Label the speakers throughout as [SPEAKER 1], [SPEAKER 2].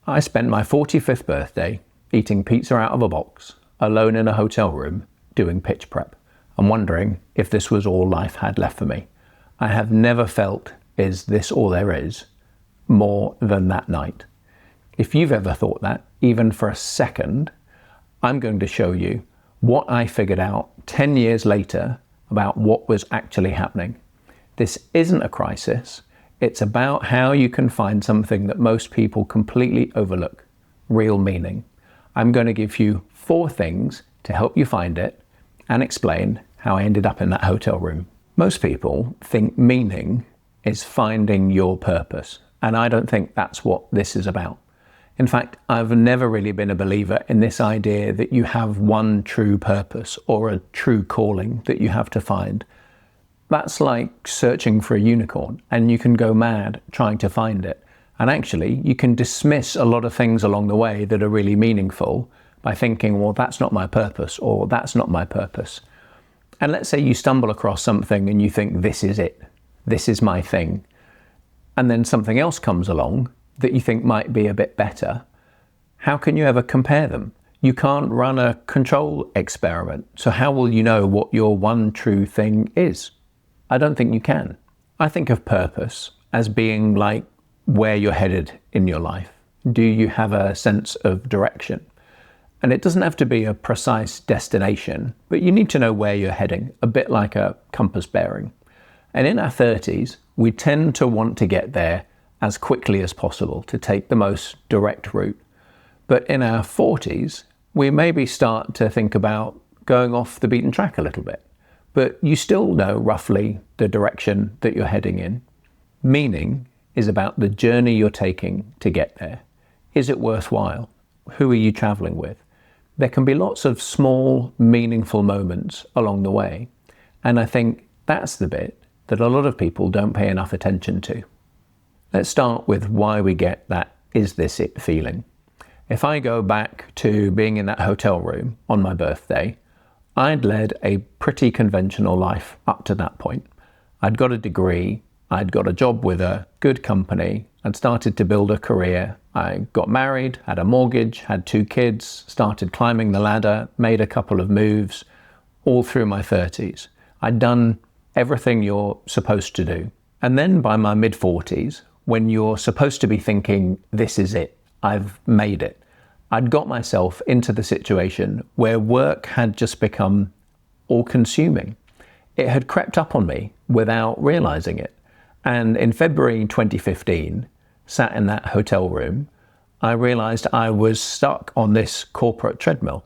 [SPEAKER 1] I spent my 45th birthday eating pizza out of a box, alone in a hotel room, doing pitch prep, and wondering if this was all life had left for me. I have never felt, is this all there is, more than that night. If you've ever thought that, even for a second, I'm going to show you what I figured out 10 years later about what was actually happening. This isn't a crisis. It's about how you can find something that most people completely overlook, real meaning. I'm going to give you 4 things to help you find it and explain how I ended up in that hotel room. Most people think meaning is finding your purpose, and I don't think that's what this is about. In fact, I've never really been a believer in this idea that you have one true purpose or a true calling that you have to find. That's like searching for a unicorn, and you can go mad trying to find it. And actually, you can dismiss a lot of things along the way that are really meaningful by thinking, well, that's not my purpose, or that's not my purpose. And let's say you stumble across something and you think, this is it, this is my thing. And then something else comes along that you think might be a bit better. How can you ever compare them? You can't run a control experiment. So how will you know what your one true thing is? I don't think you can. I think of purpose as being like where you're headed in your life. Do you have a sense of direction? And it doesn't have to be a precise destination, but you need to know where you're heading, a bit like a compass bearing. And in our 30s, we tend to want to get there as quickly as possible, to take the most direct route. But in our 40s, we maybe start to think about going off the beaten track a little bit. But you still know roughly the direction that you're heading in. Meaning is about the journey you're taking to get there. Is it worthwhile? Who are you traveling with? There can be lots of small, meaningful moments along the way. And I think that's the bit that a lot of people don't pay enough attention to. Let's start with why we get that is this it feeling. If I go back to being in that hotel room on my birthday, I'd led a pretty conventional life up to that point. I'd got a degree, I'd got a job with a good company, I'd started to build a career, I got married, had a mortgage, had 2 kids, started climbing the ladder, made a couple of moves, all through my 30s. I'd done everything you're supposed to do. And then by my mid-40s, when you're supposed to be thinking, this is it, I've made it, I'd got myself into the situation where work had just become all-consuming. It had crept up on me without realizing it. And in February 2015, sat in that hotel room, I realized I was stuck on this corporate treadmill.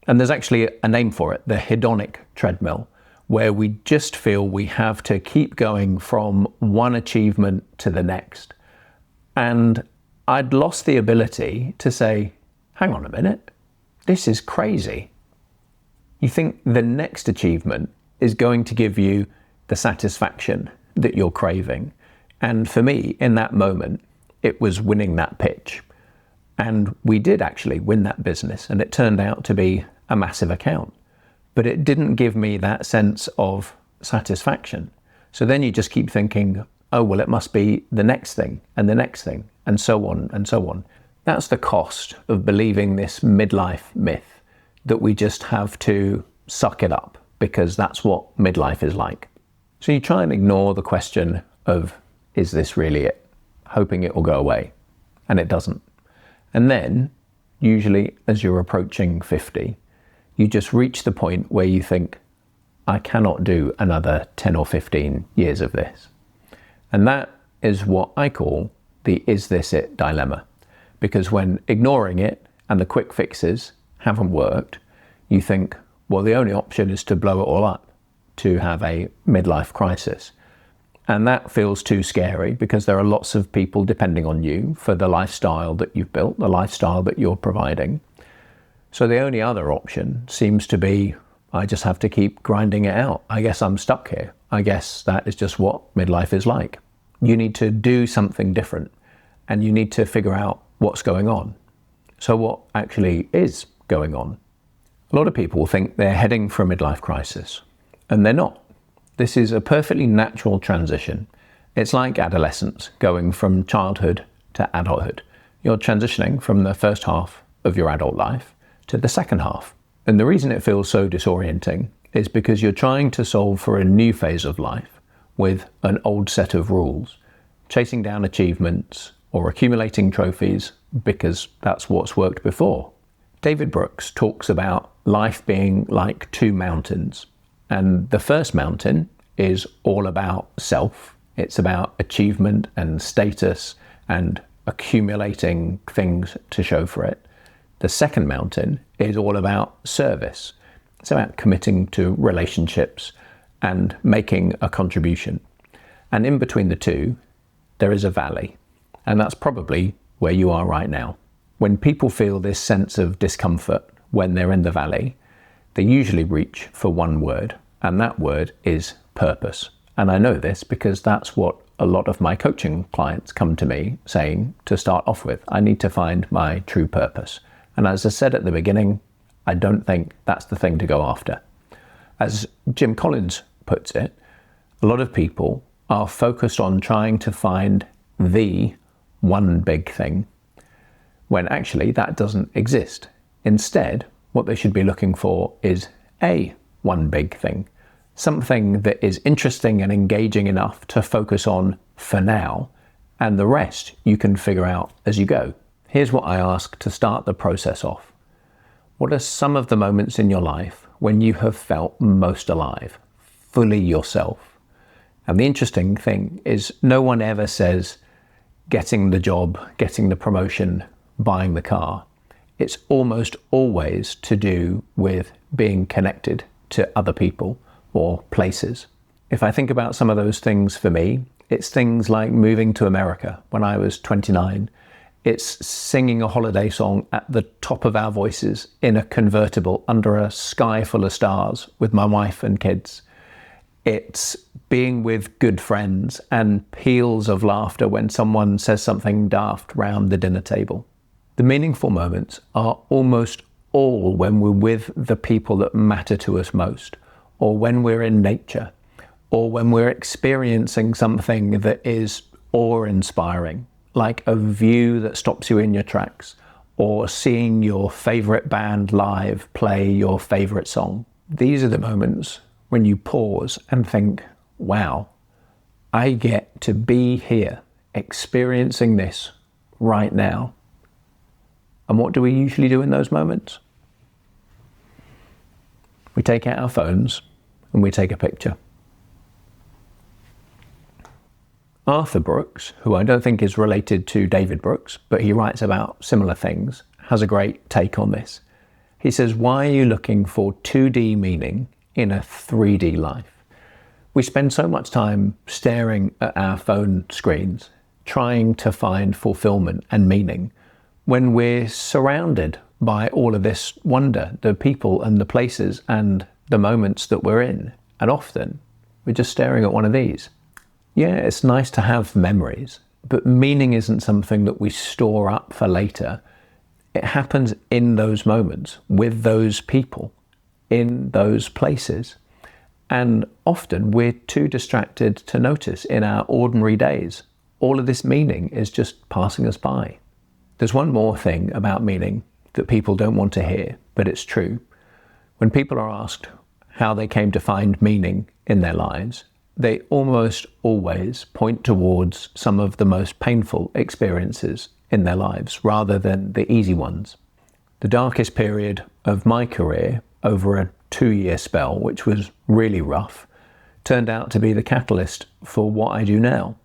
[SPEAKER 1] And there's actually a name for it, the Hedonic Treadmill, where we just feel we have to keep going from one achievement to the next. And I'd lost the ability to say, hang on a minute, this is crazy. You think the next achievement is going to give you the satisfaction that you're craving. And for me, in that moment, it was winning that pitch. And we did actually win that business, and it turned out to be a massive account. But it didn't give me that sense of satisfaction. So then you just keep thinking, oh, well, it must be the next thing, and the next thing, and so on, and so on. That's the cost of believing this midlife myth, that we just have to suck it up, because that's what midlife is like. So you try and ignore the question of, is this really it? Hoping it will go away, and it doesn't. And then, usually as you're approaching 50, you just reach the point where you think, I cannot do another 10 or 15 years of this. And that is what I call the is this it dilemma. Because when ignoring it and the quick fixes haven't worked, you think, well, the only option is to blow it all up, to have a midlife crisis. And that feels too scary because there are lots of people depending on you for the lifestyle that you've built, the lifestyle that you're providing. So the only other option seems to be, I just have to keep grinding it out. I guess I'm stuck here. I guess that is just what midlife is like. You need to do something different, and you need to figure out what's going on. So what actually is going on? A lot of people think they're heading for a midlife crisis, and they're not. This is a perfectly natural transition. It's like adolescence, going from childhood to adulthood. You're transitioning from the first half of your adult life to the second half. And the reason it feels so disorienting is because you're trying to solve for a new phase of life with an old set of rules, chasing down achievements or accumulating trophies because that's what's worked before. David Brooks talks about life being like two mountains. And the first mountain is all about self. It's about achievement and status and accumulating things to show for it. The second mountain is all about service. It's about committing to relationships and making a contribution. And in between the two, there is a valley. And that's probably where you are right now. When people feel this sense of discomfort when they're in the valley, they usually reach for one word, and that word is purpose. And I know this because that's what a lot of my coaching clients come to me saying to start off with. I need to find my true purpose. And as I said at the beginning, I don't think that's the thing to go after. As Jim Collins puts it, a lot of people are focused on trying to find the one big thing, when actually that doesn't exist. Instead, what they should be looking for is a one big thing, something that is interesting and engaging enough to focus on for now, and the rest you can figure out as you go. Here's what I ask to start the process off. What are some of the moments in your life when you have felt most alive, fully yourself? And the interesting thing is no one ever says getting the job, getting the promotion, buying the car. It's almost always to do with being connected to other people or places. If I think about some of those things for me, it's things like moving to America when I was 29. It's singing a holiday song at the top of our voices in a convertible under a sky full of stars with my wife and kids. It's being with good friends and peals of laughter when someone says something daft round the dinner table. The meaningful moments are almost all when we're with the people that matter to us most, or when we're in nature, or when we're experiencing something that is awe-inspiring, like a view that stops you in your tracks, or seeing your favorite band live play your favorite song. These are the moments when you pause and think, wow, I get to be here experiencing this right now. And what do we usually do in those moments? We take out our phones and we take a picture. Arthur Brooks, who I don't think is related to David Brooks, but he writes about similar things, has a great take on this. He says, why are you looking for 2D meaning in a 3D life? We spend so much time staring at our phone screens, trying to find fulfillment and meaning, when we're surrounded by all of this wonder, the people and the places and the moments that we're in. And often we're just staring at one of these. Yeah, it's nice to have memories, but meaning isn't something that we store up for later. It happens in those moments, with those people, in those places. And often we're too distracted to notice in our ordinary days. All of this meaning is just passing us by. There's one more thing about meaning that people don't want to hear, but it's true. When people are asked how they came to find meaning in their lives, they almost always point towards some of the most painful experiences in their lives rather than the easy ones. The darkest period of my career, over a 2-year spell, which was really rough, turned out to be the catalyst for what I do now.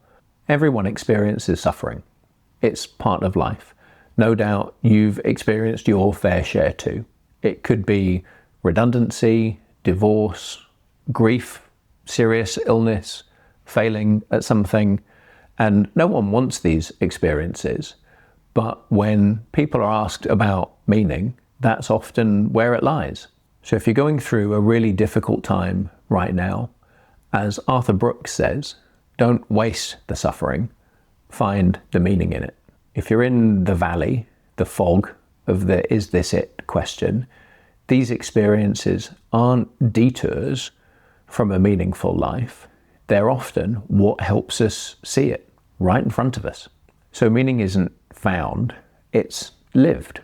[SPEAKER 1] Everyone experiences suffering. It's part of life. No doubt you've experienced your fair share too. It could be redundancy, divorce, grief, serious illness, failing at something, and no one wants these experiences. But when people are asked about meaning, that's often where it lies. So if you're going through a really difficult time right now, as Arthur Brooks says, don't waste the suffering, find the meaning in it. If you're in the valley, the fog of the is this it question, these experiences aren't detours from a meaningful life. They're often what helps us see it right in front of us. So meaning isn't found, it's lived.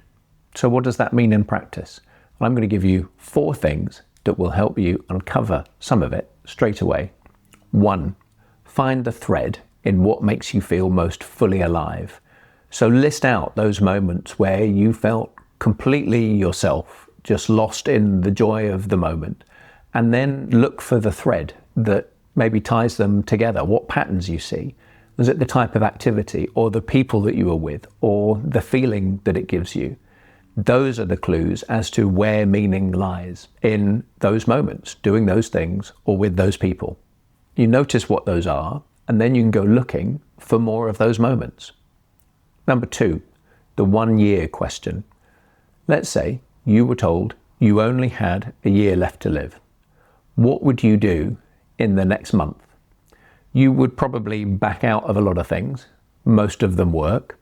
[SPEAKER 1] So what does that mean in practice? I'm going to give you 4 things that will help you uncover some of it straight away. 1, find the thread in what makes you feel most fully alive. So list out those moments where you felt completely yourself, just lost in the joy of the moment, and then look for the thread that maybe ties them together, what patterns you see. Was it the type of activity or the people that you were with or the feeling that it gives you? Those are the clues as to where meaning lies in those moments, doing those things or with those people. You notice what those are, and then you can go looking for more of those moments. Number 2, the 1-year question. Let's say you were told you only had a year left to live. What would you do in the next month? You would probably back out of a lot of things, most of them work.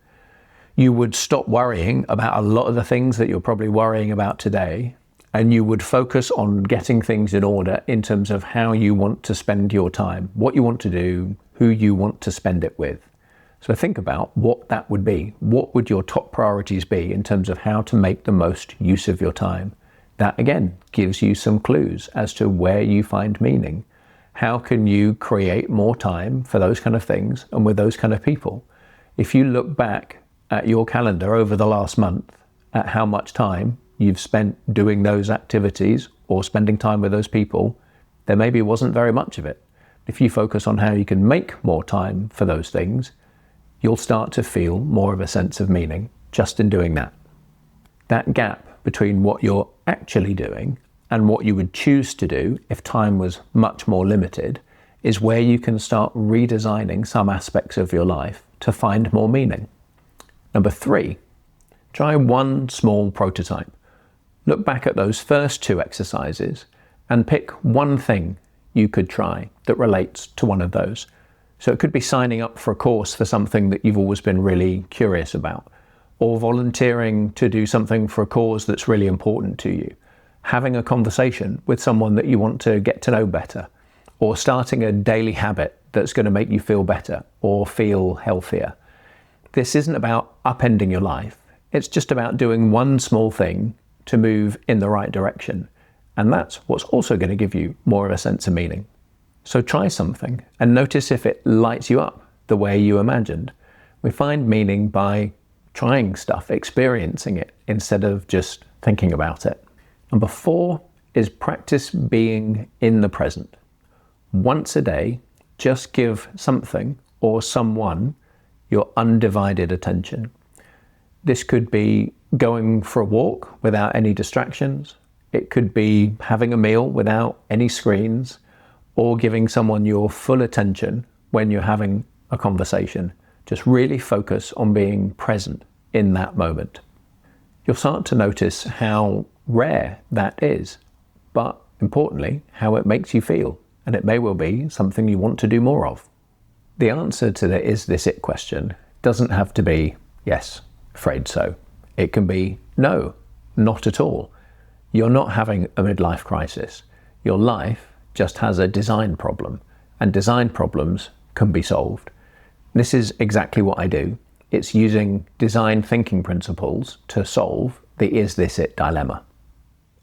[SPEAKER 1] You would stop worrying about a lot of the things that you're probably worrying about today, and you would focus on getting things in order in terms of how you want to spend your time, what you want to do, who you want to spend it with. So think about what that would be. What would your top priorities be in terms of how to make the most use of your time? That again gives you some clues as to where you find meaning. How can you create more time for those kind of things and with those kind of people? If you look back at your calendar over the last month at how much time you've spent doing those activities or spending time with those people, there maybe wasn't very much of it. If you focus on how you can make more time for those things, you'll start to feel more of a sense of meaning just in doing that. That gap between what you're actually doing and what you would choose to do if time was much more limited is where you can start redesigning some aspects of your life to find more meaning. Number 3, try one small prototype. Look back at those first 2 exercises and pick one thing you could try that relates to one of those. So it could be signing up for a course for something that you've always been really curious about, or volunteering to do something for a cause that's really important to you, having a conversation with someone that you want to get to know better, or starting a daily habit that's going to make you feel better or feel healthier. This isn't about upending your life. It's just about doing one small thing to move in the right direction. And that's what's also going to give you more of a sense of meaning. So try something and notice if it lights you up the way you imagined. We find meaning by trying stuff, experiencing it, instead of just thinking about it. Number 4 is practice being in the present. Once a day, just give something or someone your undivided attention. This could be going for a walk without any distractions. It could be having a meal without any screens, or giving someone your full attention when you're having a conversation. Just really focus on being present in that moment. You'll start to notice how rare that is, but importantly, how it makes you feel, and it may well be something you want to do more of. The answer to the "is this it" question doesn't have to be yes, afraid so. It can be no, not at all. You're not having a midlife crisis. Your life just has a design problem, and design problems can be solved. This is exactly what I do. It's using design thinking principles to solve the "is this it" dilemma.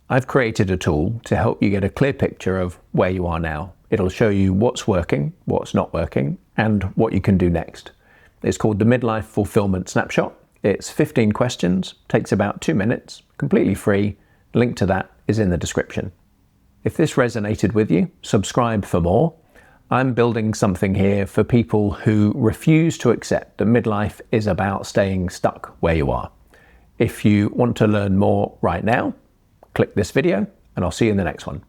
[SPEAKER 1] I've created a tool to help you get a clear picture of where you are now. It'll show you what's working, what's not working, and what you can do next. It's called the Midlife Fulfillment Snapshot. It's 15 questions, takes about 2 minutes, completely free. Link to that is in the description. If this resonated with you, subscribe for more. I'm building something here for people who refuse to accept that midlife is about staying stuck where you are. If you want to learn more right now, click this video and I'll see you in the next one.